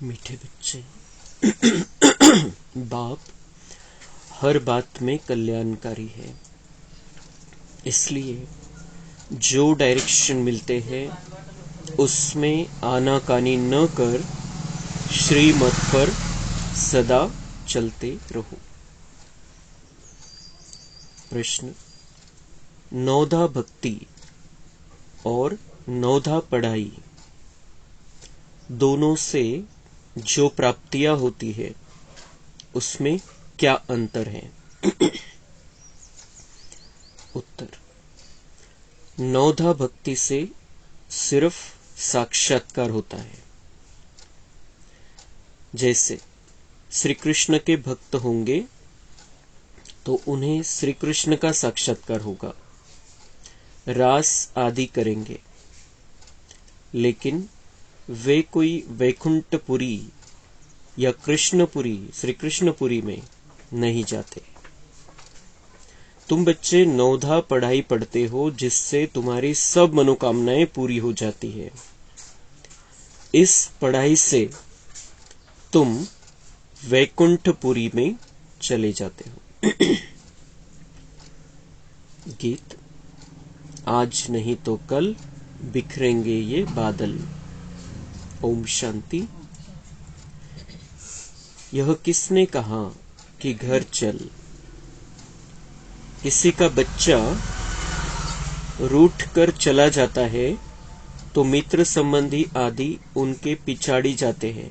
मीठे बच्चे, बाप हर बात में कल्याणकारी है, इसलिए जो डायरेक्शन मिलते हैं उसमें आनाकानी न कर श्रीमत पर सदा चलते रहो। प्रश्न, नौधा भक्ति और नौधा पढ़ाई दोनों से जो प्राप्तियां होती है उसमें क्या अंतर है? उत्तर, नौधा भक्ति से सिर्फ साक्षात्कार होता है। जैसे श्री कृष्ण के भक्त होंगे तो उन्हें श्री कृष्ण का साक्षात्कार होगा, रास आदि करेंगे, लेकिन वे कोई वैकुंठपुरी या कृष्णपुरी, श्री कृष्णपुरी में नहीं जाते। तुम बच्चे नौधा पढ़ाई पढ़ते हो जिससे तुम्हारी सब मनोकामनाएं पूरी हो जाती है। इस पढ़ाई से तुम वैकुंठपुरी में चले जाते हो। गीत, आज नहीं तो कल बिखरेंगे ये बादल। ओम शांति। यह किसने कहा कि घर चल? किसी का बच्चा रूठ कर चला जाता है तो मित्र संबंधी आदि उनके पिछाड़ी जाते हैं,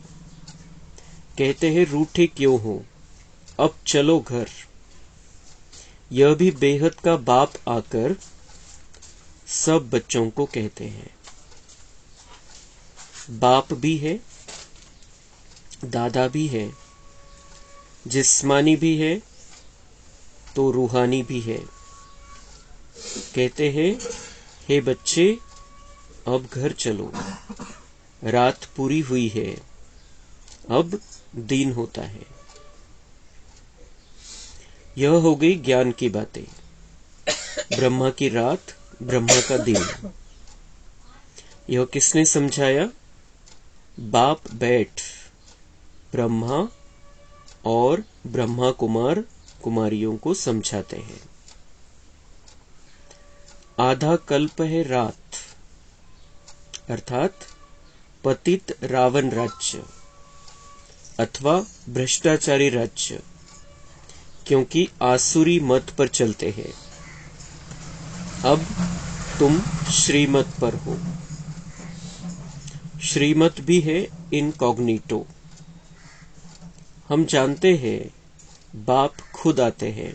कहते हैं रूठे क्यों हो, अब चलो घर। यह भी बेहद का बाप आकर सब बच्चों को कहते हैं। बाप भी है, दादा भी है, जिस्मानी भी है तो रूहानी भी है। कहते हैं, हे बच्चे अब घर चलो, रात पूरी हुई है, अब दिन होता है। यह हो गई ज्ञान की बातें। ब्रह्मा की रात, ब्रह्मा का दिन। यह किसने समझाया? बाप बैठ ब्रह्मा और ब्रह्मा कुमार कुमारियों को समझाते हैं। आधा कल्प है रात, अर्थात पतित रावण राज्य अथवा भ्रष्टाचारी राज्य, क्योंकि आसुरी मत पर चलते हैं। अब तुम श्रीमत पर हो। श्रीमत भी है इनकॉग्निटो। हम जानते हैं बाप खुद आते हैं,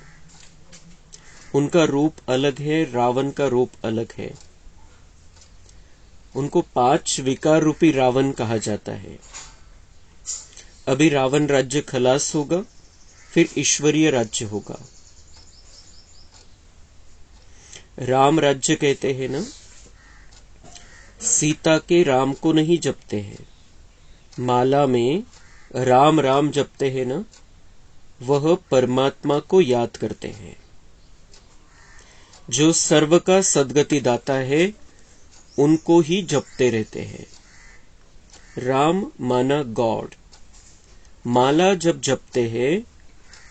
उनका रूप अलग है, रावण का रूप अलग है। उनको 5 विकार रूपी रावण कहा जाता है। अभी रावण राज्य खलास होगा, फिर ईश्वरीय राज्य होगा। राम राज्य कहते हैं ना, सीता के राम को नहीं जपते हैं। माला में राम राम जपते हैं ना, वह परमात्मा को याद करते हैं जो सर्व का सद्गति दाता है, उनको ही जपते रहते हैं। राम माना गॉड। माला जब जपते हैं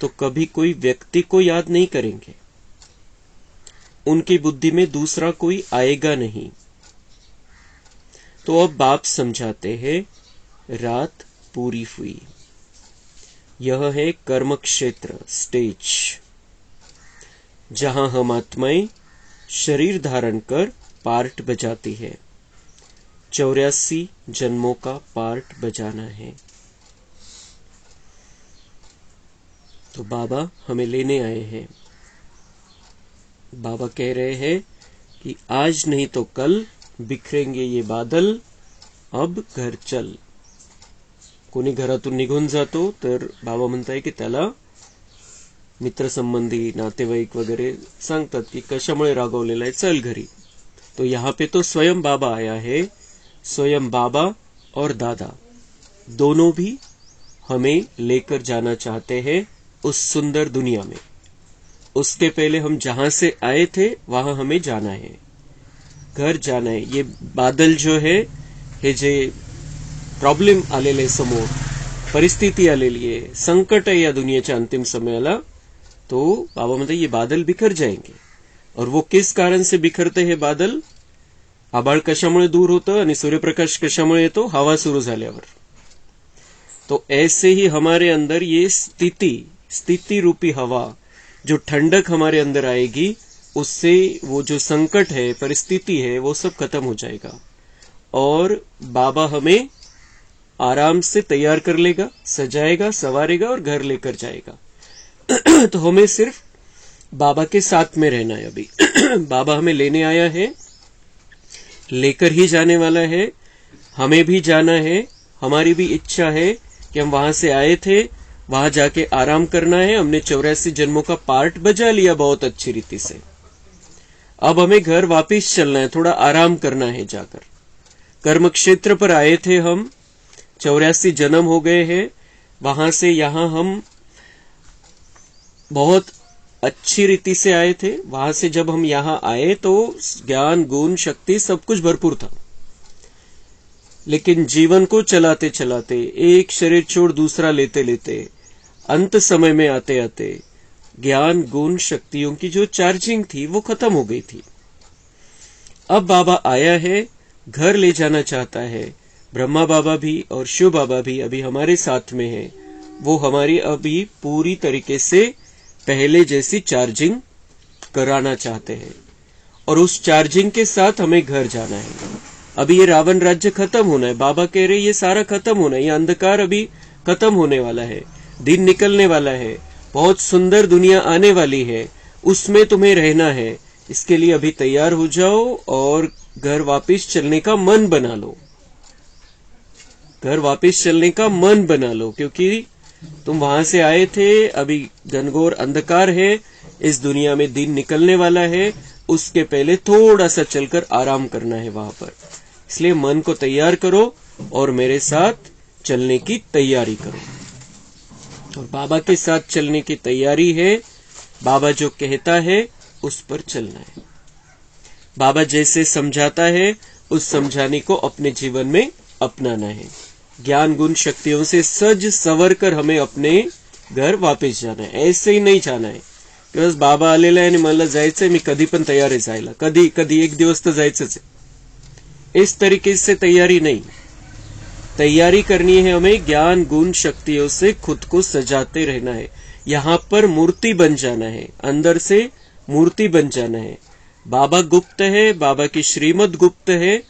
तो कभी कोई व्यक्ति को याद नहीं करेंगे, उनकी बुद्धि में दूसरा कोई आएगा नहीं। तो अब बाप समझाते हैं, रात पूरी हुई। यह है कर्म क्षेत्र, स्टेज, जहां हम आत्माएं शरीर धारण कर पार्ट बजाती है। 84 जन्मों का पार्ट बजाना है। तो बाबा हमें लेने आए हैं। बाबा कह रहे हैं कि आज नहीं तो कल बिखरेंगे ये बादल, अब घर चल. कोणी घरातून निघून जातो तर बाबा म्हणताय की त्याला मित्रसंबंधी नातेवाईक वगैरे सांगतात की कशामुळे रागवलेला आहे, चल घरी. तो यहाँ पे तो स्वयं बाबा आया है. स्वयं बाबा और दादा दोनों भी हमें लेकर जाना चाहते हैं उस सुंदर दुनिया में. उसके पहले हम जहां से आए थे वहां हमें जाना है, घर जाना है. ये बादल जो है हे जे प्रॉब्लेम आलेले आहे समोर, परिस्थिती आलेली आहे, संकट आहे या दुनियेच्या अंतिम समयाला, तो बाबा म्हणते ये बादल बिखर जाएंगे. और वो किस कारण से बिखरते हे बादल? आभाळ कशामुळे दूर होतं आणि सूर्यप्रकाश कशामुळे येतो? हवा सुरू झाल्यावर. तो ऐसे ही हमारे अंदर ये स्थिति रूपी हवा, जो ठंडक हमारे अंदर आएगी, उससे वो जो संकट है, परिस्थिति है, वो सब खत्म हो जाएगा और बाबा हमें आराम से तैयार कर लेगा, सजाएगा, संवारेगा और घर लेकर जाएगा. तो हमें सिर्फ बाबा के साथ में रहना है. अभी बाबा हमें लेने आया है, लेकर ही जाने वाला है, हमें भी जाना है. हमारी भी इच्छा है कि हम वहां से आए थे, वहां जाके आराम करना है. हमने 84 जन्मों का पार्ट बजा लिया बहुत अच्छी रीति से. अब हमें घर वापस चलना है, थोड़ा आराम करना है जाकर. कर्म क्षेत्र पर आए थे हम, 84 जन्म हो गए हैं, वहां से यहां हम बहुत अच्छी रीति से आए थे. वहां से जब हम यहां आए तो ज्ञान, गुण, शक्ति सब कुछ भरपूर था. लेकिन जीवन को चलाते चलाते, एक शरीर छोड़ दूसरा लेते लेते, अंत समय में आते आते ज्ञान, गुण, शक्तियों की जो चार्जिंग थी वो खत्म हो गई थी. अब बाबा आया है, घर ले जाना चाहता है. ब्रह्मा बाबा भी और शिव बाबा भी अभी हमारे साथ में है. वो हमारी अभी पूरी तरीके से पहले जैसी चार्जिंग कराना चाहते हैं और उस चार्जिंग के साथ हमें घर जाना है. अभी ये रावण राज्य खत्म होना है. बाबा कह रहे ये सारा खत्म होना है, ये अंधकार अभी खत्म होने वाला है, दिन निकलने वाला है, बहुत सुंदर दुनिया आने वाली है, उसमें तुम्हें रहना है. इसके लिए अभी तैयार हो जाओ और घर वापस चलने का मन बना लो. घर वापस चलने का मन बना लो, क्योंकि तुम वहां से आए थे. अभी घनघोर अंधकार है, इस दुनिया में दिन निकलने वाला है, उसके पहले थोड़ा सा चलकर आराम करना है वहां पर. इसलिए मन को तैयार करो और मेरे साथ चलने की तैयारी करो. और बाबा के साथ चलने की तैयारी है, बाबा जो कहता है उस पर चलना है. बाबा जैसे समझाता है उस समझाने को अपने जीवन में अपनाना है. ज्ञान, गुण, शक्तियों से सज संवर कर हमें अपने घर वापस जाना है. ऐसे ही नहीं जाना है की बस बाबा आलेला आहे आणि मला जायचंय, मी कधी पण तयार आहे जायला, कधी कधी एक दिवस तर जायचंच आहे. इस तरीके से तैयारी नहीं. तैयारी करनी है हमें ज्ञान, गुण, शक्तियों से खुद को सजाते रहना है. यहां पर मूर्ति बन जाना है, अंदर से मूर्ति बन जाना है. बाबा गुप्त है, बाबा की श्रीमत गुप्त है,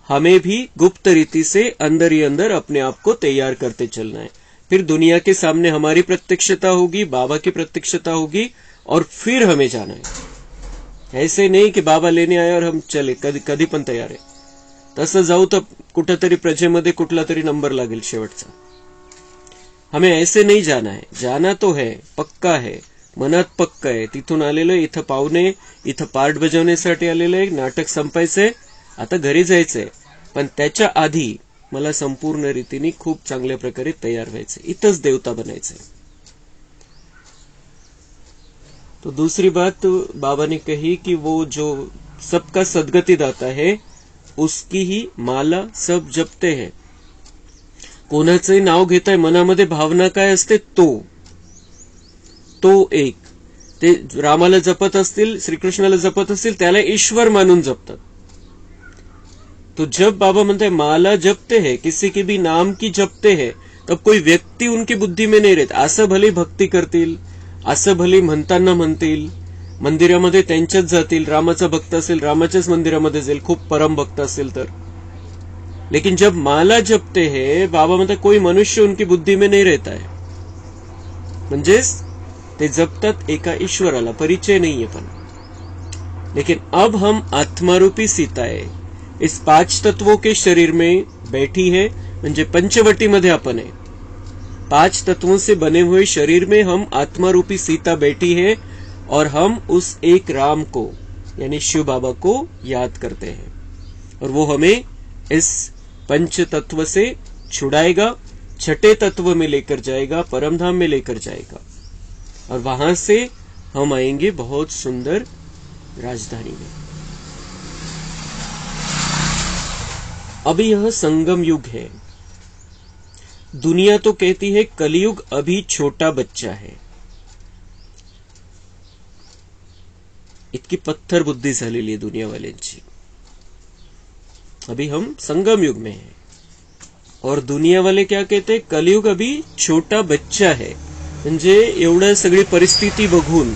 हमें भी गुप्त रीति से अंदर ही अंदर अपने आप को तैयार करते चलना है. फिर दुनिया के सामने हमारी प्रत्यक्षता होगी, बाबा की प्रत्यक्षता होगी और फिर हमें जाना है. ऐसे नहीं कि बाबा लेने आए और हम चले, कधी पण तयार आहे. तसं जाऊ तर कुठेतरी प्रजेमध्ये कुठला तरी नंबर लागेल शेवटचा. हमें ऐसे नहीं जाना है. जाना तो है, पक्का है, मनात पक्का आहे. तिथून आलेलो, इथं पाहुणे, इथं पार्ट बजावण्यासाठी आलेलो आहे, नाटक संपायचंय, आता घरी जायचंय. पण त्याच्या आधी मला संपूर्ण रीतीने खूप चांगल्या प्रकारे तयार व्हायचंय, इथंच देवता बनायचंय. तो दूसरी बात बाबा ने कही कि वो जो सबका सदगति दाता है उसकी ही माला सब जपते हैं. कोणाचंही नाव घेताय, मनामध्ये भावना काय असते, तो एक, ते रामाला जपत असतील, श्रीकृष्णाला जपत असतील, त्याला ईश्वर मानून जपतात. तो जब बाबा म्हणते माला जपते हैं, किसी के भी नाम की जपते हैं, तब कोई व्यक्ति उनकी बुद्धि में नहीं रहता. असं भले भक्ती करतील, असं भले म्हणताना म्हणतील, मंदिरामध्ये त्यांच्याच जातील, रामाचा भक्त असेल रामाच्याच मंदिरामध्ये जाईल, खूप परम भक्त असेल तर. लेकिन जब माला जपते हैं, बाबा म्हणतात कोई मनुष्य उनकी बुद्धि में नहीं रहता है. म्हणजेच ते जपतात एका ईश्वराला, परिचय नाहीये. पण लेकिन अब हम आत्मारूपी सीताएं इस 5 तत्वों के शरीर में बैठी है, म्हणजे पंचवटी मध्ये अपन है. 5 तत्वों से बने हुए शरीर में हम आत्मारूपी सीता बैठी है और हम उस एक राम को यानी शिव बाबा को याद करते हैं. और वो हमें इस पंच तत्व से छुड़ाएगा, छठे तत्व में लेकर जाएगा, परमधाम में लेकर जाएगा. और वहां से हम आएंगे बहुत सुंदर राजधानी में. अभी यह संगम युग है. दुनिया तो कहती है कलयुग अभी छोटा बच्चा है. इतकी पत्थर बुद्धी झालेली आहे दुनियावाल्यांची. अभी हम संगम युग में हैं और दुनिया वाले क्या कहते हैं, कलयुग अभी छोटा बच्चा है. म्हणजे एवढ्या सगळी परिस्थिती बघून,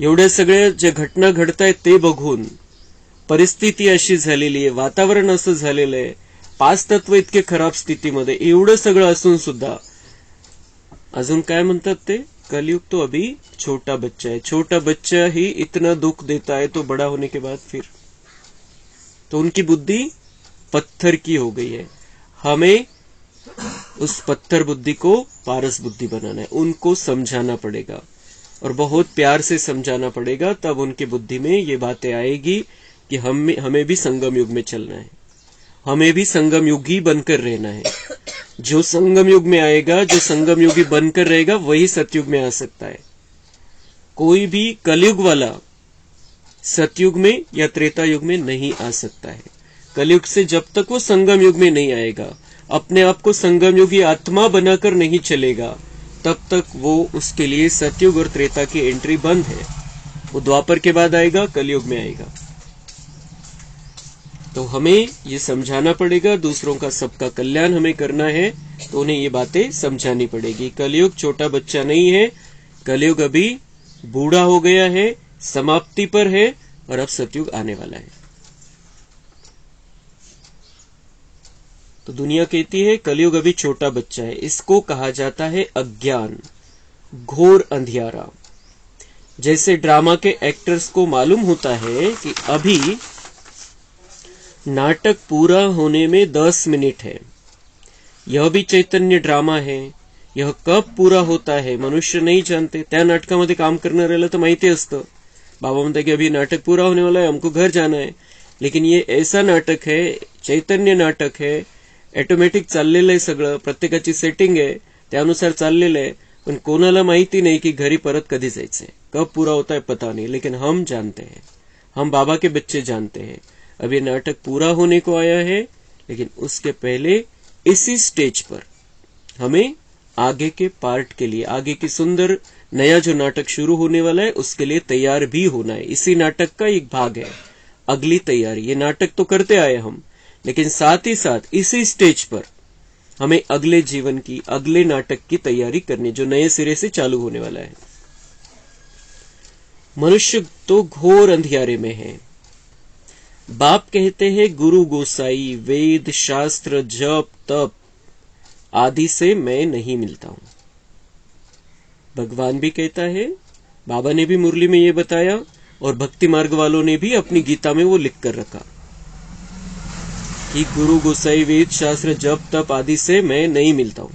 एवढ्या सगळ्या जे घटना घडतायत ते बघून परिस्थिती अशी झालेली आहे, वातावरण असं झालेलं आहे, 5 तत्व इतके खराब स्थितीमध्ये, एवढं सगळं असून सुद्धा अजून काय म्हणतात ते, कलयुग तो अभी छोटा बच्चा है. छोटा बच्चा ही इतना दुख देता है तो बड़ा होने के बाद फिर, तो उनकी बुद्धि पत्थर की हो गई है. हमें उस पत्थर बुद्धि को पारस बुद्धि बनाना है. उनको समझाना पड़ेगा और बहुत प्यार से समझाना पड़ेगा, तब उनकी बुद्धि में ये बातें आएगी कि हमें भी संगम युग में चलना है, हमें भी संगम युगी बनकर रहना है. जो संगम युग में आएगा, जो संगम युगी बनकर रहेगा, वही सतयुग में आ सकता है. कोई भी कलयुग वाला सतयुग में या त्रेता युग में नहीं आ सकता है. कलयुग से जब तक वो संगम युग में नहीं आएगा, अपने आप को संगम युगी आत्मा बनाकर नहीं चलेगा, तब तक वो उसके लिए सतयुग और त्रेता की एंट्री बंद है. वो द्वापर के बाद आएगा, कलयुग में आएगा. तो हमें ये समझाना पड़ेगा, दूसरों का सबका कल्याण हमें करना है, तो उन्हें ये बातें समझानी पड़ेगी. कलयुग छोटा बच्चा नहीं है, कलयुग अभी बूढ़ा हो गया है, समाप्ति पर है और अब सतयुग आने वाला है. तो दुनिया कहती है कलयुग अभी छोटा बच्चा है. इसको कहा जाता है अज्ञान, घोर अंधियारा. जैसे ड्रामा के एक्टर्स को मालूम होता है कि अभी नाटक पूरा होने में 10 मिनिट है, यह भी चैतन्य ड्रामा है, यह कब पूरा होता है मनुष्य नहीं जानते. त्या नाटकामध्ये काम करणाऱ्याला तर माहिती असतं, बाबा म्हणते की अभी नाटक पूरा होने वाला है, हमको घर जाना है. लेकिन ये ऐसा नाटक है, चैतन्य नाटक है, ऑटोमॅटिक चाललेलं आहे सगळं, प्रत्येकाची सेटिंग आहे, त्यानुसार चाललेलं आहे. पण कोणाला माहिती नहीं कि घरी परत कधी जायचंय, कब पूरा होता है पता नहीं. लेकिन हम जानते हैं, हम बाबा के बच्चे जानते हैं, अब ये नाटक पूरा होने को आया है. लेकिन उसके पहले इसी स्टेज पर हमें आगे के पार्ट के लिए, आगे की सुंदर नया जो नाटक शुरू होने वाला है उसके लिए तैयार भी होना है. इसी नाटक का एक भाग है अगली तैयारी. ये नाटक तो करते आए हम, लेकिन साथ ही साथ इसी स्टेज पर हमें अगले जीवन की, अगले नाटक की तैयारी करनी, जो नए सिरे से चालू होने वाला है. मनुष्य तो घोर अंधियारे में है. बाप कहते हैं गुरु गोसाई, वेद शास्त्र जप तप आदि से मैं नहीं मिलता हूं. भगवान भी कहता है, बाबा ने भी मुरली में ये बताया और भक्ति मार्ग वालों ने भी अपनी गीता में वो लिख कर रखा कि गुरु गोसाई वेद शास्त्र जप तप आदि से मैं नहीं मिलता हूं.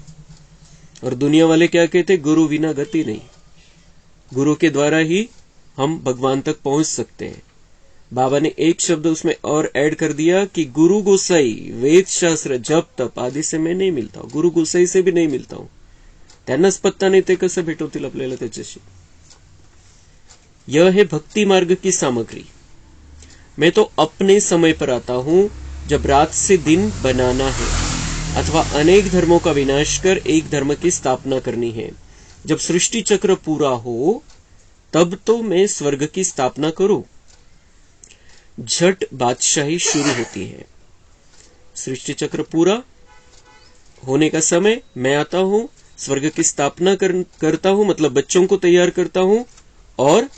और दुनिया वाले क्या कहते, गुरु बिना गति नहीं, गुरु के द्वारा ही हम भगवान तक पहुंच सकते हैं. बाबा ने एक शब्द उसमें और ऐड कर दिया कि गुरु गोसाई वेद शास्त्र जप तप आदि से मैं नहीं मिलता हूं. गुरु गोसाई से भी नहीं मिलता हूं. त्यांनाच पत्ता नाही ते कसं भेटवतील आपल्याला त्याच्याशी. यह है भक्ति मार्ग की सामग्री. मैं तो अपने समय पर आता हूं जब रात से दिन बनाना है, अथवा अनेक धर्मों का विनाश कर एक धर्म की स्थापना करनी है. जब सृष्टि चक्र पूरा हो तब तो मैं स्वर्ग की स्थापना करूं. झट बादशाही शुरू होती है. सृष्टि चक्र पूरा होने का समय मैं आता हूं, स्वर्ग की स्थापना करता हूं, मतलब बच्चों को तैयार करता हूं, और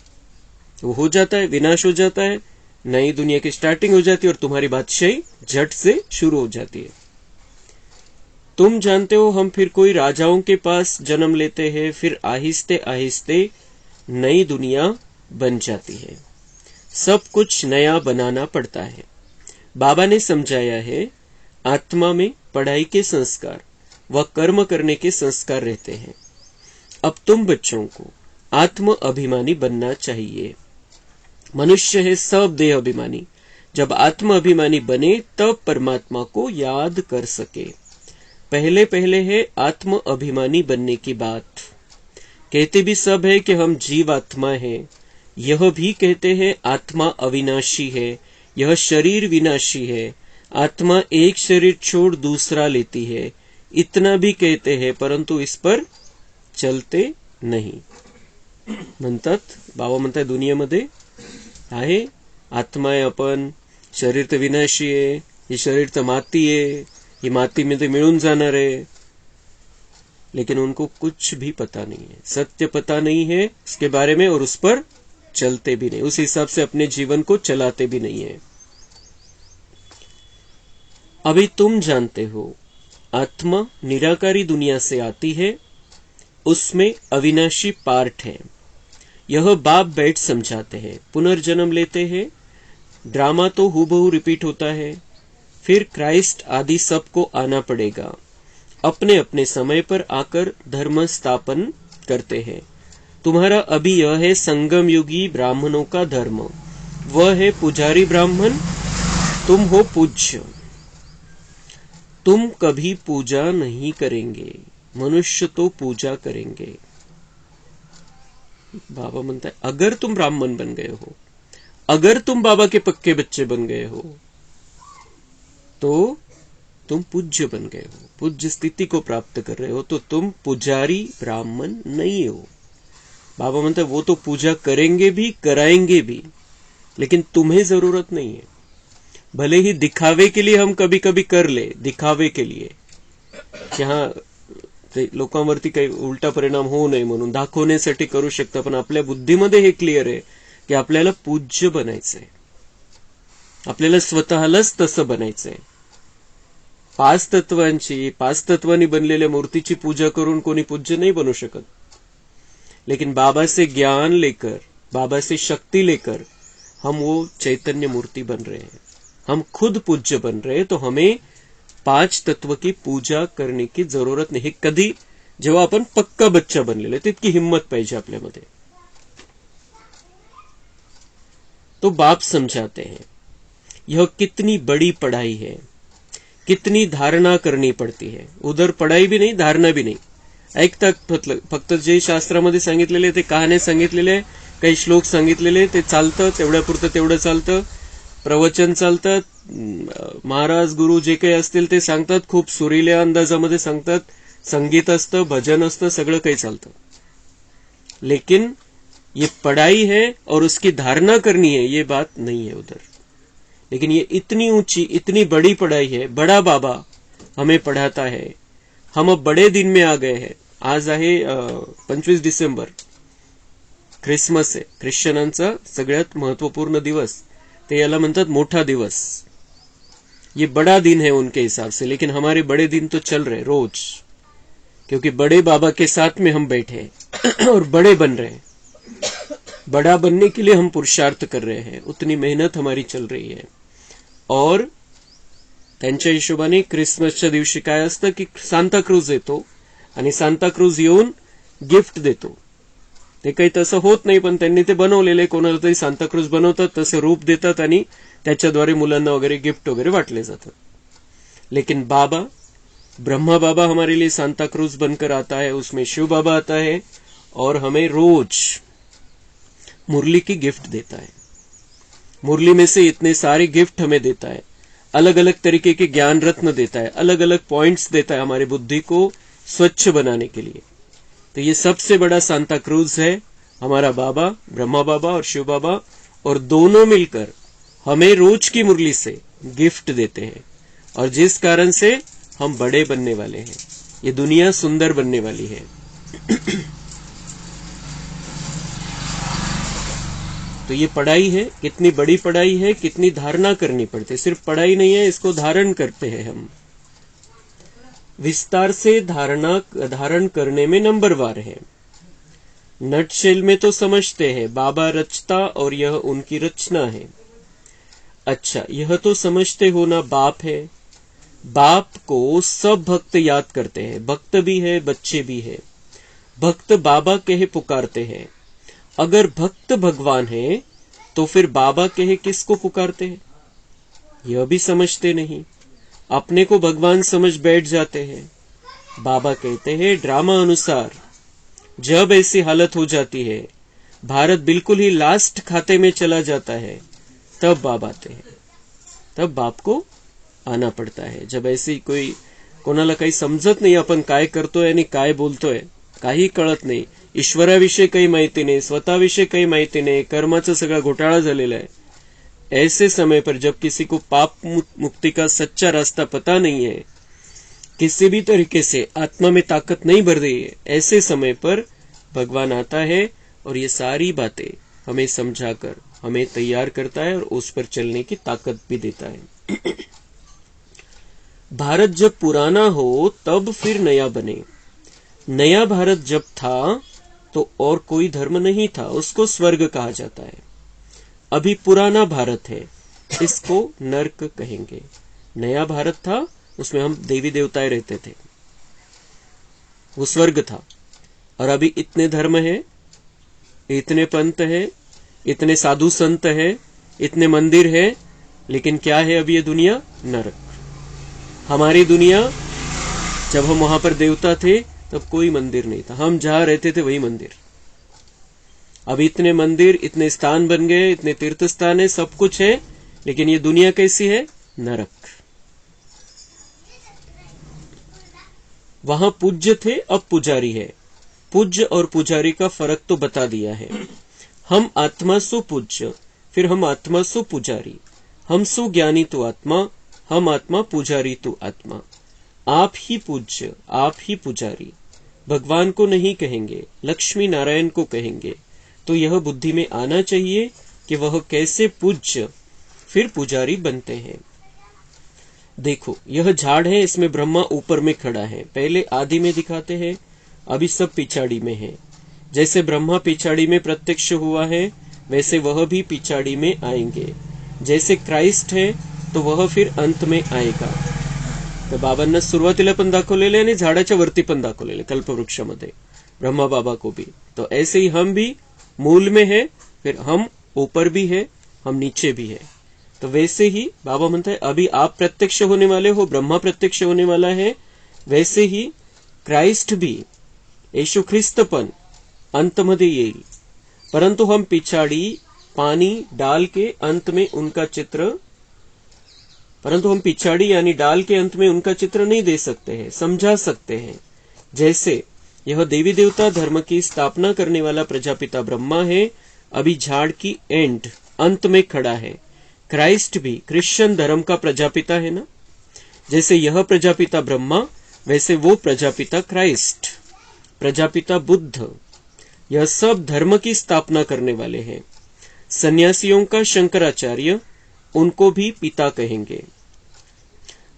वो हो जाता है, विनाश हो जाता है, नई दुनिया की स्टार्टिंग हो जाती है और तुम्हारी बादशाही झट से शुरू हो जाती है. तुम जानते हो हम फिर कोई राजाओं के पास जन्म लेते हैं, फिर आहिस्ते आहिस्ते नई दुनिया बन जाती है. सब कुछ नया बनाना पड़ता है. बाबा ने समझाया है, आत्मा में पढ़ाई के संस्कार व कर्म करने के संस्कार रहते हैं. अब तुम बच्चों को आत्म अभिमानी बनना चाहिए. मनुष्य है सब देह अभिमानी. जब आत्म अभिमानी बने तब परमात्मा को याद कर सके. पहले पहले है आत्म अभिमानी बनने की बात. कहते भी सब है कि हम जीव आत्मा है. यह भी कहते हैं आत्मा अविनाशी है, यह शरीर विनाशी है. आत्मा एक शरीर छोड़ दूसरा लेती है, इतना भी कहते हैं परंतु इस पर चलते नाही. म्हणतात बाबा म्हणतात दुनियेमध्ये आहे, आत्मा आहे आपण, शरीर तर विनाशी आहे, हे शरीर तर माती आहे, ही माती में तो मिळून जाणार है. लेकिन उनको कुछ भी पता नहीं है, सत्य पता नहीं है इसके बारे में, और उस पर चलते भी नहीं, उस हिसाब से अपने जीवन को चलाते भी नहीं है. अभी तुम जानते हो आत्मा निराकारी दुनिया से आती है, उसमें अविनाशी पार्ट है. यह बाप बैठ समझाते हैं. पुनर्जन्म लेते हैं, ड्रामा तो हूबहू रिपीट होता है. फिर क्राइस्ट आदि सबको आना पड़ेगा. अपने अपने समय पर आकर धर्म स्थापन करते हैं. तुम्हारा अभी यह है संगम युगी ब्राह्मणों का धर्म. वह है पुजारी ब्राह्मण, तुम हो पूज्य. तुम कभी पूजा नहीं करेंगे, मनुष्य तो पूजा करेंगे. बाबा म्हणता है अगर तुम ब्राह्मण बन गए हो, अगर तुम बाबा के पक्के बच्चे बन गए हो, तो तुम पूज्य बन गए हो, पूज्य स्थिति को प्राप्त कर रहे हो, तो तुम पुजारी ब्राह्मण नहीं हो. बाबा म्हणता है वो तो पूजा करेंगे भी, कराएंगे भी, लेकिन तुम्हें जरूरत नहीं है. भले ही दिखावे के लिए हम कभी कभी कर ले, दिखावे के लिए, जहां लोकांवरती काही उलटा परिणाम होऊ नये म्हणून दाखवण्यासाठी करू शकता, पण आपल्या बुद्धीमध्ये हे क्लिअर आहे की आपल्याला पूज्य बनायचंय, आपल्याला स्वतःलाच तसं बनायचंय. पाच तत्वांनी बनलेल्या मूर्तीची पूजा करून कोणी पूज्य नहीं बनू शकत. लेकिन बाबा से ज्ञान लेकर, बाबा से शक्ति लेकर हम वो चैतन्य मूर्ति बन रहे हैं, हम खुद पूज्य बन रहे हैं. तो हमें 5 तत्व की पूजा करने की जरूरत नहीं. कधी जेव्हा आपण पक्का बच्चा बनलेलो तितकी हिम्मत पाहिजे आपल्यामध्ये. तो बाप समझाते हैं यह कितनी बड़ी पढ़ाई है, कितनी धारणा करनी पड़ती है. उधर पढ़ाई भी नहीं, धारणा भी नाही. ऐकतात फक्त जे शास्त्रामध्ये सांगितलेले ते कहाण्या सांगितलेले, काही श्लोक सांगितलेले ते चालतं, तेवढ्यापुरतं तेवढं चालतं. प्रवचन चालतात, महाराज गुरु जे काही असतील ते सांगतात, खूप सुरील्या अंदाजामध्ये सांगतात, संगीत असतं, भजन असतं, सगळं काही चालतं. लेकिन ये पढ़ाई है और उसकी धारणा करनी है, ये बात नहीं है उधर. लेकिन ये इतनी ऊंची, इतनी बड़ी पढ़ाई है. बड़ा बाबा हमें पढ़ाता है. हम अब बड़े दिन में आ गए हैं. आज आहे 25 डिसेंबर, ख्रिसमस आहे, ख्रिश्चनांचा सगळ्यात महत्वपूर्ण दिवस. ते याला म्हणतात मोठा दिवस. ये बड़ा दिन है उनके हिसाब से, लेकिन हमारे बड़े दिन तो चल रहे रोज, क्योंकि बड़े बाबा के साथ में हम बैठे हैं और बड़े बन रहे हैं. बड़ा बनने के लिए हम पुरुषार्थ कर रहे हैं, उतनी मेहनत हमारी चल रही है. और त्यांच्या हिशोबाने क्रिसमसच्या दिवशी काय असतं की सांताक्रूज येतो आणि सांताक्रूज येऊन गिफ्ट देतो. ते काही तसं होत नाही, पण त्यांनी ते बनवलेले, कोणाला तरी सांताक्रूज बनवतात, तसं रूप देतात आणि त्याच्याद्वारे मुलांना वगैरे गिफ्ट वगैरे वाटले जातात. लेकिन बाबा, ब्रह्मा बाबा हमारे लिए सांताक्रूज बनकर आता है, उसमें शिव बाबा आता है और हमें रोज मुरली की गिफ्ट देता है. मुरली में से इतने सारे गिफ्ट हमें देता है, अलग अलग तरीके के ज्ञान रत्न देता है, अलग अलग पॉइंट्स देता है हमारी बुद्धि को स्वच्छ बनाने के लिए. तो ये सबसे बड़ा सांता क्रूज है हमारा बाबा, ब्रह्मा बाबा और शिव बाबा, और दोनों मिलकर हमें रोज की मुरली से गिफ्ट देते हैं, और जिस कारण से हम बड़े बनने वाले हैं, ये दुनिया सुंदर बनने वाली है. तो ये पढ़ाई है, कितनी बड़ी पढ़ाई है, कितनी धारणा करनी पड़ती है. सिर्फ पढ़ाई नहीं है, इसको धारण करते हैं हम. विस्तार से धारण करने में नंबरवार है. नटशेल में तो समझते हैं बाबा रचता और यह उनकी रचना है. अच्छा, यह तो समझते हो ना बाप है. बाप को सब भक्त याद करते हैं, भक्त भी है, बच्चे भी है. भक्त बाबा कहे पुकारते हैं. अगर भक्त भगवान है तो फिर बाबा कहे किसको पुकारते हैं, यह भी समझते नहीं. अपने को भगवान समझ बैठ जाते हैं. बाबा कहते हैं ड्रामा अनुसार जब ऐसी हालत हो जाती है, भारत बिल्कुल ही लास्ट खाते में चला जाता है, तब बाप आते हैं, तब बाप को आना पड़ता है. जब ऐसी कोणाला काही समजत नाही आपण काय करतोय आणि काय बोलतोय, काही कळत नाही, ईश्वराविषयी काही माहिती नहीं, स्वतःविषयी काही माहिती नहीं, कर्माचा सगळा घोटाळा झालेला है। ऐसे समय पर जब किसी को पाप मुक्ति का सच्चा रास्ता पता नहीं है, किसी भी तरीके से आत्मा में ताकत नहीं भर रही है, ऐसे समय पर भगवान आता है और ये सारी बातें हमें समझाकर हमें तैयार करता है और उस पर चलने की ताकत भी देता है। भारत जब पुराना हो तब फिर नया बने। नया भारत जब था तो और कोई धर्म नहीं था, उसको स्वर्ग कहा जाता है। अभी पुराना भारत है, इसको नरक कहेंगे। नया भारत था, उसमें हम देवी देवताएं रहते थे, वो स्वर्ग था। और अभी इतने धर्म है, इतने पंथ है, इतने साधु संत है, इतने मंदिर है, लेकिन क्या है अभी ये दुनिया? नरक। हमारी दुनिया, जब हम वहां पर देवता थे तब कोई मंदिर नहीं था, हम जहां रहते थे वही मंदिर। अब इतने मंदिर, इतने स्थान बन गए, इतने तीर्थ स्थान है, सब कुछ है, लेकिन ये दुनिया कैसी है? नरक। वहां पूज्य थे, अब पुजारी है। पूज्य और पुजारी का फर्क तो बता दिया है। हम आत्मा सु पूज्य, फिर हम आत्मा सु पुजारी। हम सु ज्ञानी तो आत्मा, हम आत्मा पुजारी तो आत्मा। आप ही पूज्य, आप ही पुजारी। भगवान को नहीं कहेंगे, लक्ष्मी नारायण को कहेंगे। तो यह बुद्धि में आना चाहिए कि वह कैसे पूज्य फिर पुजारी बनते हैं। देखो, यह झाड़ है, इसमें ब्रह्मा ऊपर में खड़ा है। पहले आदि में दिखाते हैं, अभी सब पिछाड़ी में है। जैसे ब्रह्मा पिछाड़ी में प्रत्यक्ष हुआ है, वैसे वह भी पिछाड़ी में आएंगे। जैसे क्राइस्ट है तो वह फिर अंत में आएगा। तर बाबांना सुरुवातीला पण दाखवलेले आणि झाडाच्या वरती पण दाखवलेले कल्पवृक्षामध्ये, ब्रह्मा बाबा को भी। तो ऐसे ही हम भी मूल में है, फिर हम ऊपर भी है, हम नीचे भी है। तो वैसे ही बाबा म्हणता है, अभी आप प्रत्यक्ष होने वाले हो, ब्रह्मा प्रत्यक्ष होने वाला है, वैसे ही क्राइस्ट भी, येशू ख्रिस्त पण अंतमध्ये येईल। परंतु हम पिछाड़ी पानी डाल के अंत में उनका चित्र, परंतु हम पिछाड़ी यानी डाल के अंत में उनका चित्र नहीं दे सकते हैं, समझा सकते हैं। जैसे यह देवी देवता धर्म की स्थापना करने वाला प्रजापिता ब्रह्मा है, अभी झाड़ की एंड अंत में खड़ा है। क्राइस्ट भी क्रिश्चियन धर्म का प्रजापिता है ना। जैसे यह प्रजापिता ब्रह्मा, वैसे वो प्रजापिता क्राइस्ट, प्रजापिता बुद्ध, यह सब धर्म की स्थापना करने वाले हैं। सन्यासियों का शंकराचार्य, उनको भी पिता कहेंगे।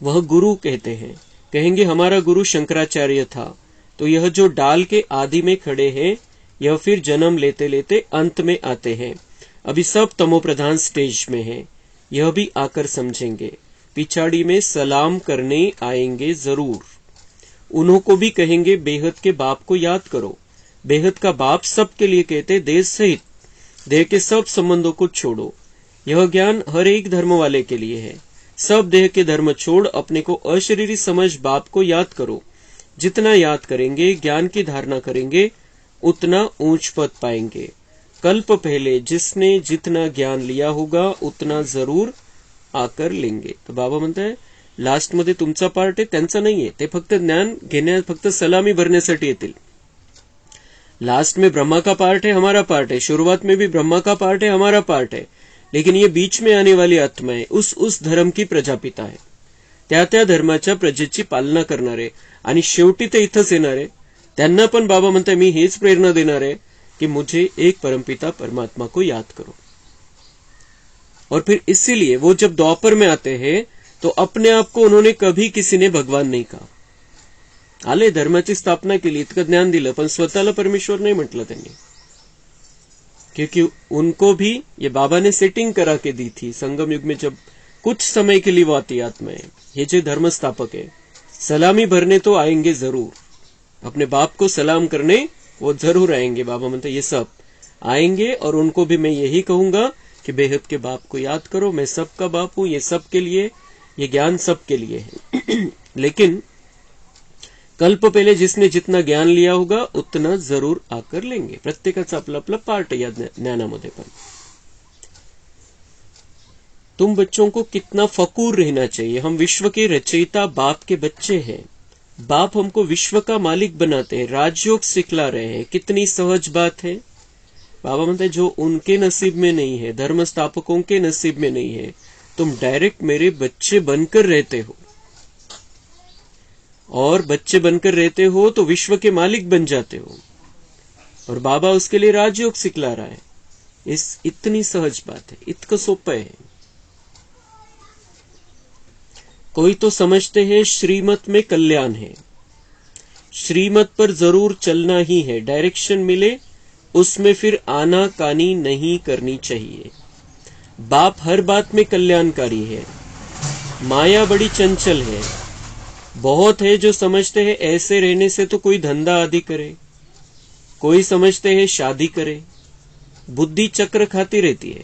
वह गुरु कहते हैं, कहेंगे हमारा गुरु शंकराचार्य था। तो यह जो डाल के आदि में खड़े हैं, यह फिर जन्म लेते लेते अंत में आते हैं। अभी सब तमो प्रधान स्टेज में है, यह भी आकर समझेंगे। पिछाड़ी में सलाम करने आएंगे जरूर। उन्हों को भी कहेंगे बेहद के बाप को याद करो। बेहद का बाप सबके लिए कहते, देह सहित देह के सब संबंधों को छोड़ो। यह ज्ञान हर एक धर्म वाले के लिए है। सब देह के धर्म छोड़ अपने को अशरीरी समझ बाप को याद करो। जितना याद करेंगे, ज्ञान की धारणा करेंगे, उतना ऊंच पद पाएंगे। कल्प पहले जिसने जितना ज्ञान लिया होगा उतना जरूर आकर लेंगे। तो बाबा म्हणता है, लास्ट मध्ये तुमचा पार्ट आहे, त्यांचा नाहीये। ते फक्त ज्ञान घेण्या, फक्त सलामी भरण्यासाठी येतील। लास्ट में ब्रह्मा का पार्ट है, हमारा पार्ट है। शुरुआत में भी ब्रह्मा का पार्ट है, हमारा पार्ट है। लेकिन ये बीच में आने वाली आत्माएं उस धर्म की प्रजापिता है, त्या धर्माच्या प्रजेची पालना करणारे आणि शेवटी ते इथंच येणारे। त्यांना पण बाबा म्हणतात, मी हेच प्रेरणा देणार आहे कि मुझे एक परमपिता परमात्मा को याद करो। और फिर इसीलिए वो जब द्वापर में आते हैं तो अपने आप को उन्होंने कभी किसी ने भगवान नहीं कहा। आले धर्माची स्थापना केली, इतकं ज्ञान दिलं, पण स्वतःला परमेश्वर नहीं म्हटलं त्यांनी, क्योंकि उनको भी ये बाबा ने सेटिंग करा के दी थी। संगम युग में जब कुछ समय के लिए वो आती आत्माएं, ये जो धर्म स्थापक है, सलामी भरने तो आएंगे जरूर, अपने बाप को सलाम करने वो जरूर आएंगे। बाबा म्हणते ये सब आएंगे और उनको भी मैं यही कहूंगा कि बेहद के बाप को याद करो, मैं सबका बाप हूं, ये सबके लिए, ये ज्ञान सबके लिए है। लेकिन कल्प पहले जिसने जितना ज्ञान लिया होगा उतना जरूर आकर लेंगे। प्रत्येकाचा आपला आपला पार्ट या ज्ञानामध्ये पण। तुम बच्चों को कितना फकूर रहना चाहिए, हम विश्व के रचयिता बाप के बच्चे हैं। बाप हमको विश्व का मालिक बनाते हैं, राजयोग सिखला रहे हैं। कितनी सहज बात है। बाबा म्हणते जो उनके नसीब में नहीं है, धर्म स्थापकों के नसीब में नहीं है, तुम डायरेक्ट मेरे बच्चे बनकर रहते हो, और बच्चे बनकर रहते हो तो विश्व के मालिक बन जाते हो, और बाबा उसके लिए राजयोग सिखला रहा है। इतनी सहज बात है, इतकं सोपं है। कोई तो समझते हैं श्रीमत में कल्याण है, श्रीमत पर जरूर चलना ही है, डायरेक्शन मिले उसमें फिर आनाकानी नहीं करनी चाहिए। बाप हर बात में कल्याणकारी है। माया बड़ी चंचल है। बहुत है जो समझते हैं ऐसे रहने से तो कोई धंधा आदि करे, कोई समझते हैं शादी करे। बुद्धि चक्र खाती रहती है,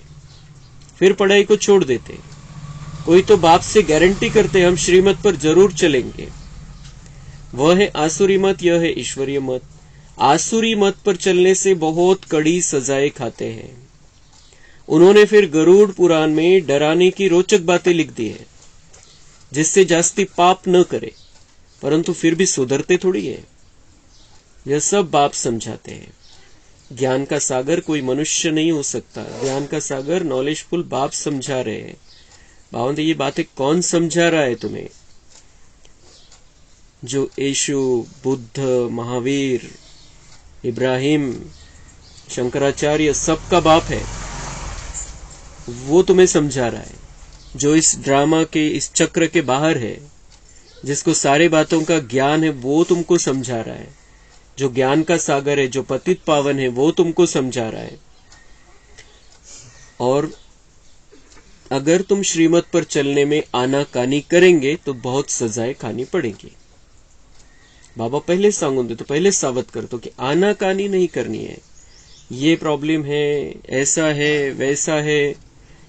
फिर पढ़ाई को छोड़ देते। कोई तो बाप से गारंटी करते हम श्रीमत पर जरूर चलेंगे। वह है आसुरी मत, यह है ईश्वरीय मत। आसुरी मत पर चलने से बहुत कड़ी सजाएं खाते हैं। उन्होंने फिर गरुड़ पुराण में डराने की रोचक बातें लिख दी है, जिससे जास्ती पाप न करे, परंतु फिर भी सुधरते थोड़ी है। यह सब बाप समझाते हैं। ज्ञान का सागर कोई मनुष्य नहीं हो सकता। ज्ञान का सागर नॉलेजफुल बाप समझा रहे हैं। बाबा ये बातें कौन समझा रहा है तुम्हें? जो यीशु, बुद्ध, महावीर, इब्राहिम, शंकराचार्य सबका बाप है, वो तुम्हें समझा रहा है। जो इस ड्रामा के, इस चक्र के बाहर है, जिसको सारे बातों का ज्ञान है, वो तुमको समझा रहा है। जो ज्ञान का सागर है, जो पतित पावन है, वो तुमको समझा रहा है। और अगर तुम श्रीमत पर चलने में आनाकानी करेंगे तो बहुत सजाएं खानी पड़ेगी। बाबा पहले सांगून देतो, पहले सावध करतो कि आनाकानी नहीं करनी है। ये प्रॉब्लम है, ऐसा है, वैसा है,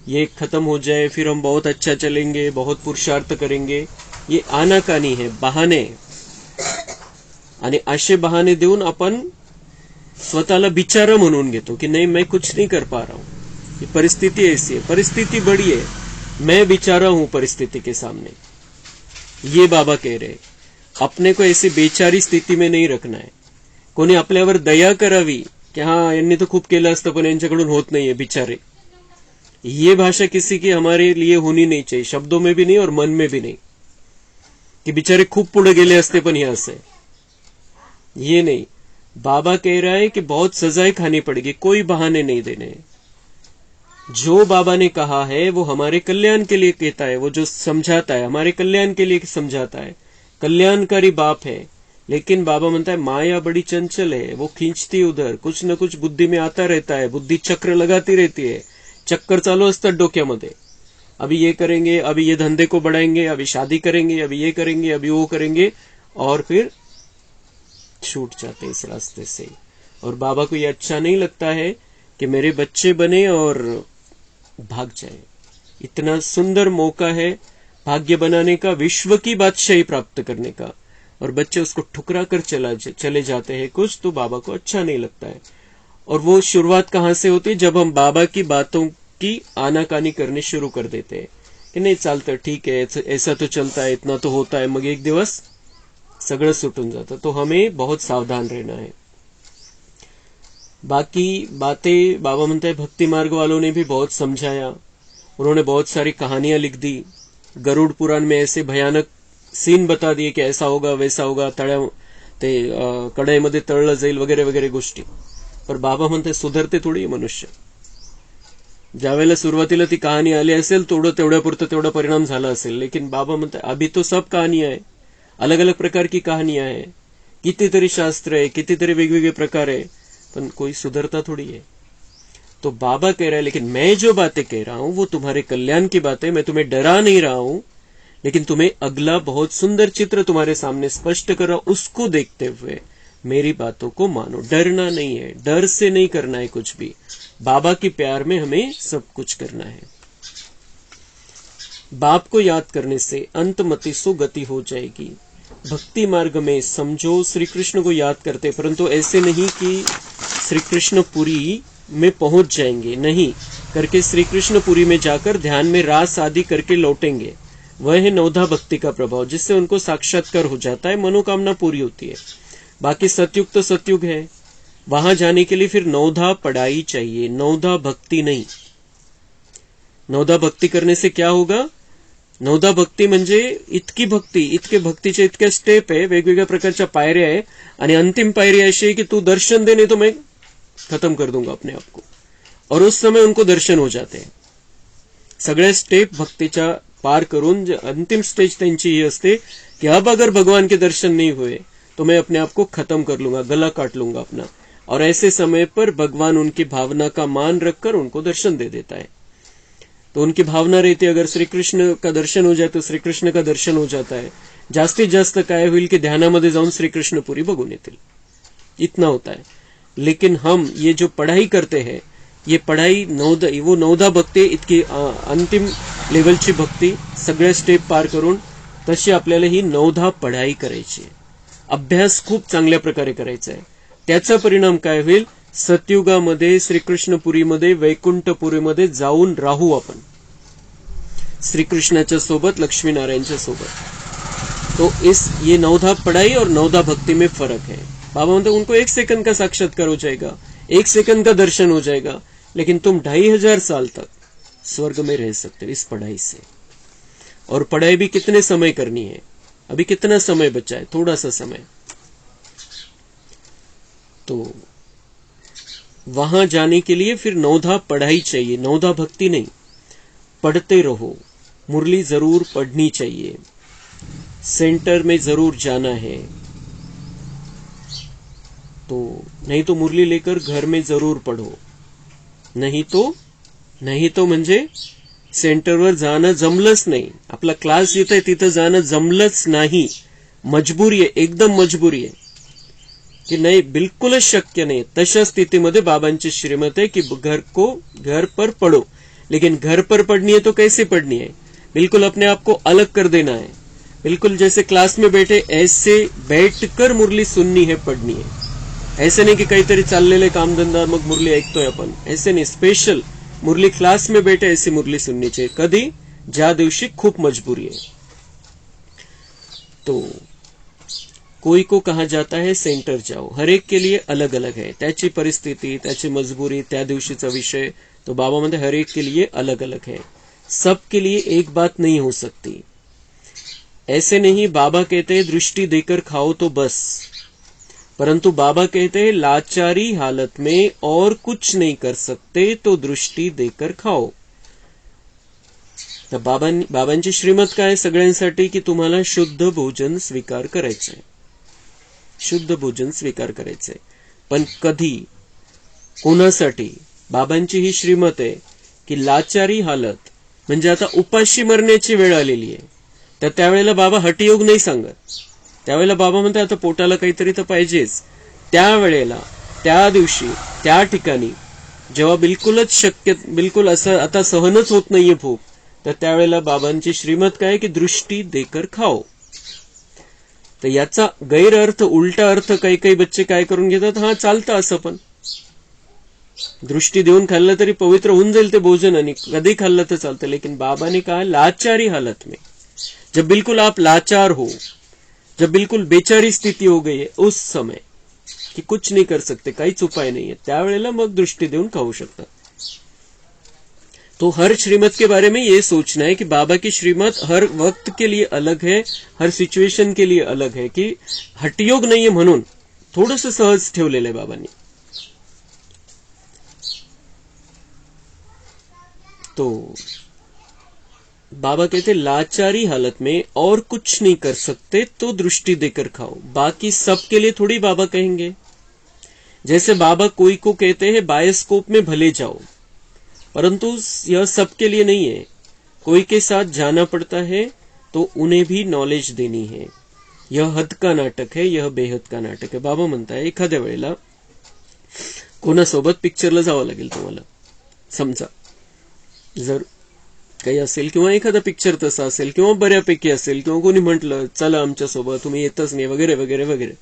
ये खत्म हो जाए फिर हम बहुत अच्छा चलेंगे, बहुत पुरुषार्थ करेंगे। ये आनाकानी है, बहाने। आणि असे बहाने देऊन आपण स्वतःला बिचारा म्हणून घेतो कि नहीं मैं कुछ नहीं कर पा रहा हूं, ये परिस्थिति ऐसी है, परिस्थिति बड़ी है, मैं बिचारा हूं परिस्थिति के सामने। ये बाबा कह रहे अपने को ऐसी बेचारी स्थिती में नहीं रखना है। कोणी आपल्यावर दया करावी कि हाँ यांनी तो खूप केलं असतं पण यांच्याकडून होत नाहीये बिचारे, ये भाषा किसी की हमारे लिए होनी नहीं चाहिए, शब्दों में भी नहीं और मन में भी नहीं, कि बिचारे खूप पुढे गेले असते पण हे असं है, ये नहीं। बाबा कह रहा है कि बहुत सजाएं खानी पड़ेगी, कोई बहाने नहीं देने। जो बाबा ने कहा है वो हमारे कल्याण के लिए कहता है, वो जो समझाता है हमारे कल्याण के लिए समझाता है, कल्याणकारी बाप है। लेकिन बाबा म्हणता है माया बड़ी चंचल है, वो खींचती उधर, कुछ न कुछ बुद्धि में आता रहता है, बुद्धि चक्र लगाती रहती है, चक्कर चालू असतात डोक्यामध्ये। अभी ये करेंगे, अभी ये धंधे को बढ़ाएंगे, अभी शादी करेंगे, अभी ये करेंगे, अभी वो करेंगे, और फिर छूट जाते इस रास्ते से। और बाबा को ये अच्छा नहीं लगता है कि मेरे बच्चे बने और भाग जाए। इतना सुंदर मौका है भाग्य बनाने का, विश्व की बादशाही प्राप्त करने का, और बच्चे उसको ठुकरा कर चले जाते हैं कुछ, तो बाबा को अच्छा नहीं लगता है। और वो शुरुआत कहां से होती है? जब हम बाबा की बातों की आनाकानी करनी शुरू कर देते हैं कि नहीं चालतं, ठीक है, ऐसा तो चलता है, इतना तो होता है, मग एक दिवस सगळं सुटून जातं। तो हमें बहुत सावधान रहना है। बाकी बातें बाबा म्हणते हैं भक्ति मार्ग वालों ने भी बहुत समझाया, उन्होंने बहुत सारी कहानियां लिख दी। गरुड़ पुराण में ऐसे भयानक सीन बता दिए कि ऐसा होगा, वैसा होगा, कढईमध्ये तळलं जाईल वगैरे वगैरे गोष्टी। पर बाबा म्हणते सुधरते थोडी मनुष्य। ज्यावेळेला सुरुवातीला ती कहाणी आली असेल तेवढ्यापुरतं तेवढा परिणाम झाला असेल, लेकिन बाबा म्हणते अभी तो सब कहानियां है, अलग अलग प्रकार की कहानियां है, कितीतरी शास्त्र है, कितीतरी वेगवेगळे प्रकार है, पर कोई सुधरता थोड़ी है। तो बाबा कह रहा है लेकिन मैं जो बातें कह रहा हूं वो तुम्हारे कल्याण की बातें, मैं तुम्हें डरा नहीं रहा हूं, लेकिन तुम्हें अगला बहुत सुंदर चित्र तुम्हारे सामने स्पष्ट कर रहा हूं, उसको देखते हुए मेरी बातों को मानो। डरना नहीं है, डर से नहीं करना है कुछ भी, बाबा की प्यार में हमें सब कुछ करना है। बाप को याद करने से अंतमति सुगति हो जाएगी। भक्ति मार्ग में समझो श्री कृष्ण को याद करते, परंतु ऐसे नहीं कि श्री कृष्णपुरी में पहुंच जाएंगे, नहीं करके श्री कृष्णपुरी में जाकर ध्यान में रास आदि करके लौटेंगे। वह है नवधा भक्ति का प्रभाव, जिससे उनको साक्षात्कार हो जाता है, मनोकामना पूरी होती है। बाकी सतयुग तो सतयुग है, वहां जाने के लिए फिर नवधा पढ़ाई चाहिए, नवधा भक्ति नहीं। नवधा भक्ती करने से क्या होगा? नवधा भक्ती म्हणजे इतकी भक्ती, इतके भक्तीचे इतके स्टेप आहे, वेगवेगळ्या प्रकारच्या पायऱ्या आहे, आणि अंतिम पायरी ऐसी है कि तू दर्शन देने तो मैं खत्म कर दूंगा अपने आप को, और उस समय उनको दर्शन हो जाते हैं। सगळ्या स्टेप भक्तीच्या पार करून जे अंतिम स्टेज त्यांची ही असते कि अब अगर भगवान के दर्शन नहीं हुए तो मैं अपने आप को खत्म कर लूंगा, गला काट लूंगा अपना। और ऐसे समय पर भगवान उनकी भावना का मान रखकर उनको दर्शन दे देता है। तो उनकी भावना रहती है, अगर श्री कृष्ण का दर्शन हो जाए तो श्री कृष्ण का दर्शन हो जाता है। जास्तीत जास्त काय होईल की ध्यानामध्ये जाऊन श्री कृष्णपुरी बघून येतील, इतना होता है। लेकिन हम ये जो पढ़ाई करते हैं, ये पढ़ाई वो नवधा भक्ती इतकी अंतिम लेवलची भक्ती, सगळे स्टेप पार करून तशी आपल्याला ही नवधा पढ़ाई करायची आहे। अभ्यास खूप चांगल्या प्रकारे करायचा आहे। त्याचा परिणाम काय होईल? सतयुगामध्ये, श्रीकृष्णपुरीमध्ये, वैकुंठपुरीमध्ये जाऊन राहू आपण श्रीकृष्णाच्या सोबत, लक्ष्मीनारायणच्या सोबत। तो ये नवधा पढ़ाई और नवधा भक्ति में फर्क है। बाबा बोलते उनको 1 सेकंड का साक्षात्कार हो जाएगा, 1 सेकंड का दर्शन हो जाएगा, लेकिन तुम 2500 साल तक स्वर्ग में रह सकते हो इस पढ़ाई से। और पढ़ाई भी कितने समय करनी है? अभी कितना समय बचा है? थोड़ा सा समय। तो वहां जाने के लिए फिर नवधा पढ़ाई चाहिए, नवधा भक्ति नहीं। पढ़ते रहो, मुरली जरूर पढ़नी चाहिए, सेंटर में जरूर जाना है। तो नहीं तो मुरली लेकर घर में जरूर पढ़ो, नहीं तो म्हणजे सेंटरवर जाणं जमलंच नाही, आपला क्लास येत आहे तिथं जाणं जमलंच नाही, मजबुरी आहे, एकदम मजबुरी आहे कि नहीं, बिल्कुलच शक्य नहीं। तशा स्थितीमध्ये बाबांची श्रीमत है कि घर पर पढ़ो, लेकिन घर पर पढ़नी है तो कैसे पढ़नी है? बिल्कुल अपने आप को अलग कर देना है। बिल्कुल जैसे क्लास में बैठे ऐसे बैठकर मुरली सुननी है, पढ़नी है। ऐसे नहीं कि काहीतरी चाललेले कामधंदा मग मुरली ऐकतोय आपण, ऐसे नहीं। स्पेशल मुरली क्लास में बैठे ऐसी मुरली सुननी चाहिए। कधी? ज्या दिवशी खूप मजबूरी है। तो कोई को कहा जाता है सेंटर जाओ, हर एक के लिए अलग अलग है, त्याची परिस्थिती, त्याची मजबूरी, त्या दिवशीचा विषय। तो बाबा म्हणते हर एक के लिए अलग अलग है, सबके लिए एक बात नहीं हो सकती। ऐसे नहीं बाबा कहते हैं दृष्टि देकर खाओ तो बस, परंतु बाबा कहते हैं लाचारी हालत में और कुछ नहीं कर सकते तो दृष्टी देकर खाओ। तर बाबांची श्रीमत काय सगळ्यांसाठी की तुम्हाला शुद्ध भोजन स्वीकार करायचंय, शुद्ध भोजन स्वीकार करायचंय। पण कधी, कोणासाठी? बाबांची ही श्रीमत आहे की लाचारी हालत म्हणजे आता उपाशी मरण्याची वेळ आलेली आहे, तर त्यावेळेला बाबा हठयोग नाही सांगत। त्यावेळेला बाबा म्हणतात आता पोटाला काहीतरी तर पाहिजेच। त्यावेळेला, त्या दिवशी, त्या ठिकाणी जेव्हा बिलकुल असं आता सहनच होत नाहीये भूक, तर त्यावेळेला बाबांची श्रीमत काय की दृष्टी देकर खाओ। तर याचा गैरअर्थ, उलटा अर्थ काही बच्चे काय करून घेतात, हा चालतं असं, पण दृष्टी देऊन खाल्लं तरी पवित्र होऊन जाईल ते भोजन, आणि कधी खाल्लं तर चालतं। लेकिन बाबा ने कहा लाचारी हालत में, जब बिल्कुल आप लाचार हो, जब बिल्कुल बेचारी स्थिति हो गई है, उस समय कि कुछ नहीं कर सकते, काहीच उपाय नहीं है, त्यावेळेला मग दृष्टी देऊन खाऊ शकता। तो हर श्रीमत के बारे में ये सोचना है कि बाबा की श्रीमत हर वक्त के लिए अलग है, हर सिचुएशन के लिए अलग है, कि हठयोग नाहीये म्हणून थोडंसं सहज ठेवलेलं आहे बाबांनी। तो बाबा कहते लाचारी हालत में और कुछ नहीं कर सकते तो दृष्टि देकर खाओ। बाकी सबके लिए थोड़ी बाबा कहेंगे। जैसे बाबा कोई को कहते हैं बायोस्कोप में भले जाओ, परंतु यह सबके लिए नहीं है। कोई के साथ जाना पड़ता है तो उन्हें भी नॉलेज देनी है। यह हद का नाटक है, यह बेहद का नाटक है। बाबा म्हणता है एखाद्या वेळेला कोणासोबत पिक्चरला जावं लागेल तुम्हाला, समजा जर काही असेल किंवा एखादा पिक्चर तसा असेल किंवा बऱ्यापैकी असेल, किंवा कोणी म्हटलं चला आमच्या सोबत, तुम्ही येतच नाही वगैरे वगैरे वगैरे,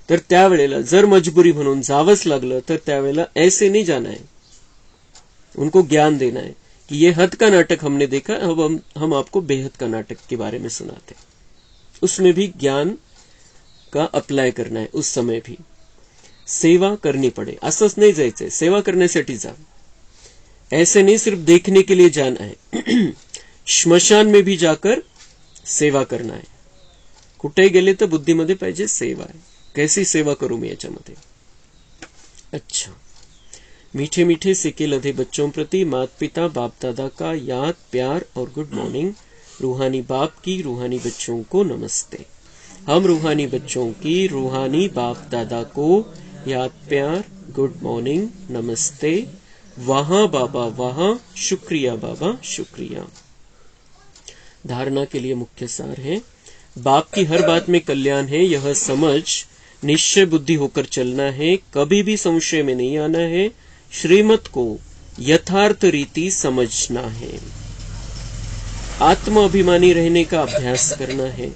तर त्यावेळेला जर मजबुरी म्हणून जावंच लागलं तर त्यावेळेला ऐसे नहीं जाना है, उनको ज्ञान देना है कि ये हद का नाटक हमने देखा, अब हम आपको बेहद का नाटक के बारे में सुनाते। उसमें भी ज्ञान का अप्लाय करना है, उस समय भी सेवा करनी पड़े, असंच नाही जायचंय, सेवा करण्यासाठी जा, ऐसे नहीं सिर्फ देखने के लिए जाना है। श्मशान में भी जाकर सेवा करना है। कुठे गेले तर बुद्धीमध्ये पाहिजे सेवा आहे, कैसी सेवा करू मी याच्यामध्ये। अच्छा, मीठे मीठे सिक्के लधे बच्चों प्रति माता पिता बाप दादा का याद प्यार और गुड मॉर्निंग। रूहानी बाप की रूहानी बच्चों को नमस्ते। हम रूहानी बच्चों की रूहानी बाप दादा को याद प्यार गुड मॉर्निंग नमस्ते। वहां बाबा वहां, शुक्रिया बाबा शुक्रिया। धारणा के लिए मुख्य सार है, बाप की हर बात में कल्याण है, यह समझ निश्चय बुद्धि होकर चलना है, कभी भी संशय में नहीं आना है, श्रीमत को यथार्थ रीति समझना है, आत्म अभिमानी रहने का अभ्यास करना है।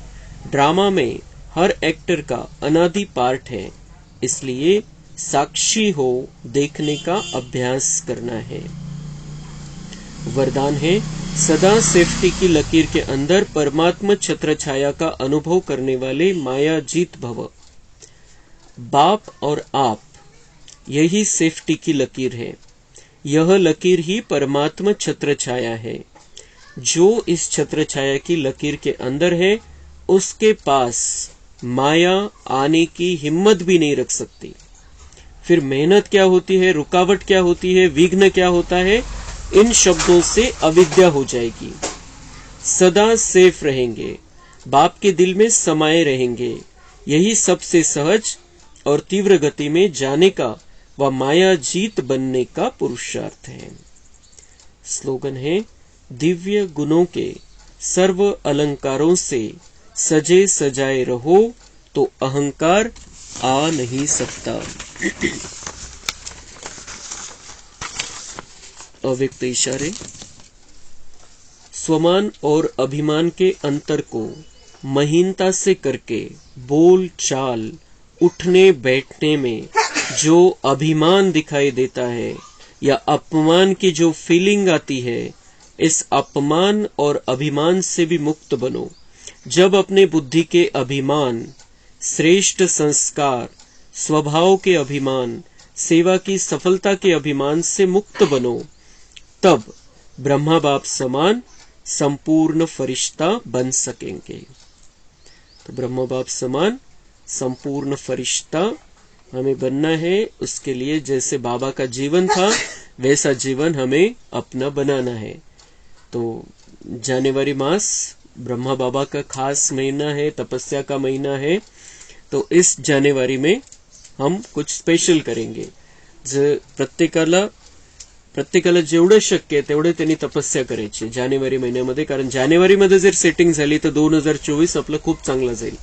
ड्रामा में हर एक्टर का अनादि पार्ट है, इसलिए साक्षी हो देखने का अभ्यास करना है। वरदान है, सदा सेफ्टी की लकीर के अंदर परमात्मा छत्र छाया का अनुभव करने वाले माया जीत भव। बाप और आप, यही सेफ्टी की लकीर है, यह लकीर ही परमात्मा छत्र छाया है। जो इस छत्र छाया की लकीर के अंदर है, उसके पास माया आने की हिम्मत भी नहीं रख सकती। फिर मेहनत क्या होती है, रुकावट क्या होती है, विघ्न क्या होता है, इन शब्दों से अविद्या हो जाएगी। सदा सेफ रहेंगे, बाप के दिल में समाये रहेंगे, यही सबसे सहज और तीव्र गति में जाने का व माया जीत बनने का पुरुषार्थ है। स्लोगन है, दिव्य गुणों के सर्व अलंकारों से सजे सजाए रहो तो अहंकार आ नहीं सकता। अव्यक्त इशारे, स्वमान और अभिमान के अंतर को महीनता से करके बोल चाल उठने बैठने में जो अभिमान दिखाई देता है या अपमान की जो फीलिंग आती है, इस अपमान और अभिमान से भी मुक्त बनो। जब अपने बुद्धि के अभिमान, श्रेष्ठ संस्कार, स्वभाव के अभिमान, सेवा की सफलता के अभिमान से मुक्त बनो, तब ब्रह्मा बाप समान संपूर्ण फरिश्ता बन सकेंगे। तो ब्रह्मा बाप समान संपूर्ण फरिश्ता हमें बनना है। उसके लिए जैसे बाबा का जीवन था, वैसा जीवन हमें अपना बनाना है। तो जनवरी मास ब्रह्मा बाबा का खास महीना है, तपस्या का महीना है। तो इस जानेवारी में हम कुछ स्पेशल करेंगे। प्रत्येकाला जेवढं शक्य आहे तेवढे त्यांनी तपस्या करायची जानेवारी महिन्यामध्ये, कारण जानेवारीमध्ये जर सेटिंग झाली तर 2024 आपलं खूप चांगलं जाईल।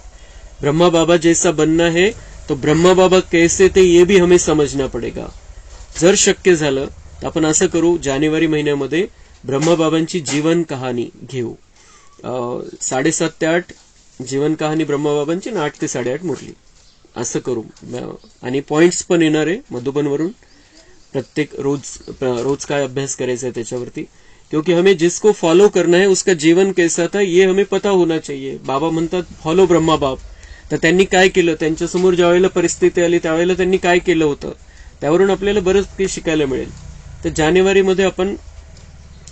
ब्रह्मा बाबा जैसा बनना है तो ब्रह्मा बाबा कैसे थे ये भी हमें समझना पड़ेगा। जर शक्य झालं तर आपण असं करू, जानेवारी महिन्यामध्ये ब्रह्मा बाबांची जीवन कहाणी घेऊ। 7:30 ते 8 जीवन कहाणी ब्रह्मा बाबांची, 8 ते 8:30 मुरली, असं करू। आणि पॉइंट्स पण येणार आहे मधुबनवरून, प्रत्येक रोज काय अभ्यास करायचा है त्याच्यावरती, क्योंकि हमें जिसको फॉलो करना है उसका जीवन कैसा था ये हमें पता होना चाहिए। बाबा म्हणतात फॉलो ब्रह्मा बाप, तर त्यांनी काय केलं, त्यांच्यासमोर ज्यावेळेला परिस्थिती आली त्यावेळेला त्यांनी काय केलं होतं, त्यावरून आपल्याला बरंच काही शिकायला मिळेल। तर जानेवारीमध्ये आपण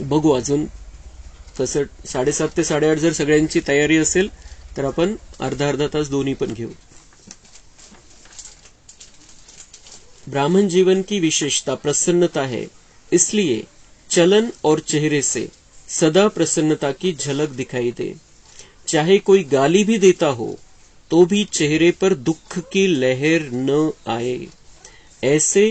बघू अजून तसं 7:30 ते 8:30 जर सगळ्यांची तयारी असेल तर आपण अर्धा तास दोन्ही पण घेऊ। ब्राह्मण जीवन की विशेषता प्रसन्नता है, इसलिए चलन और चेहरे से सदा प्रसन्नता की झलक दिखाई दे। चाहे कोई गाली भी देता हो तो भी चेहरे पर दुख की लहर न आए। ऐसे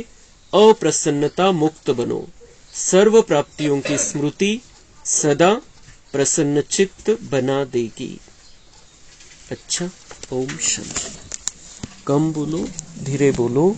अप्रसन्नता मुक्त बनो। सर्व प्राप्तियों की स्मृति सदा प्रसन्नचित्त बना देगी। अच्छा, ओम शांति। कम बोलो, धीरे बोलो,